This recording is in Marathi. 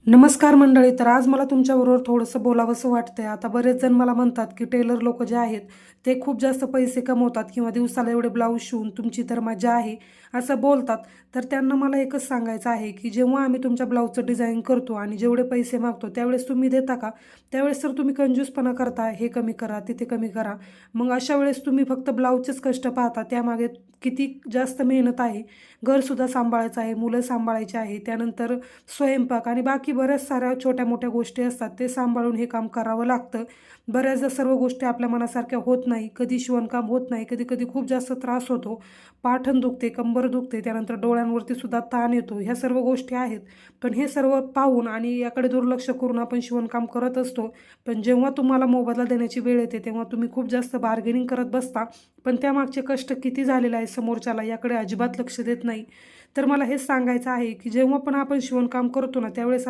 नमस्कार मंडळी. तर आज मला तुमच्याबरोबर थोडंसं बोलावंसं वाटतंय. आता बरेच जण मला म्हणतात की टेलर लोक जे आहेत ते खूप जास्त पैसे कमवतात किंवा दिवसाला एवढे ब्लाऊज शिवून तुमची तर मजा आहे असं बोलतात. तर त्यांना मला एकच सांगायचं आहे की जेव्हा आम्ही तुमच्या ब्लाऊजचं डिझाईन करतो आणि जेवढे पैसे मागतो त्यावेळेस तुम्ही देता का? त्यावेळेस तर तुम्ही कंजूसपणा करता, हे कमी करा, तिथे कमी करा. मग अशा वेळेस तुम्ही फक्त ब्लाऊजचेच कष्ट पाहता, त्यामागे किती जास्त मेहनत आहे. घरसुद्धा सांभाळायचं आहे, मुलं सांभाळायची आहे, त्यानंतर स्वयंपाक आणि बाकी बऱ्याच साऱ्या छोट्या मोठ्या गोष्टी असतात, ते सांभाळून हे काम करावं लागतं. बऱ्याचदा सर्व गोष्टी आपल्या मनासारख्या होत नाही, कधी शिवणकाम होत नाही, कधी कधी खूप जास्त त्रास होतो, पाठण दुखते, कंबर दुखते, त्यानंतर डोळ्यांवरती सुद्धा ताण येतो. ह्या सर्व गोष्टी आहेत. पण हे सर्व पाहून आणि याकडे दुर्लक्ष करून आपण शिवणकाम करत असतो. पण जेव्हा तुम्हाला मोबदला देण्याची वेळ येते तेव्हा तुम्ही खूप जास्त बार्गेनिंग करत बसता, पण त्यामागचे कष्ट किती झालेले आहे समोरच्याला याकडे अजिबात लक्ष देत नाही. तर मला हेच सांगायचं आहे की जेव्हा पण आपण शिवणकाम करतो ना त्यावेळेस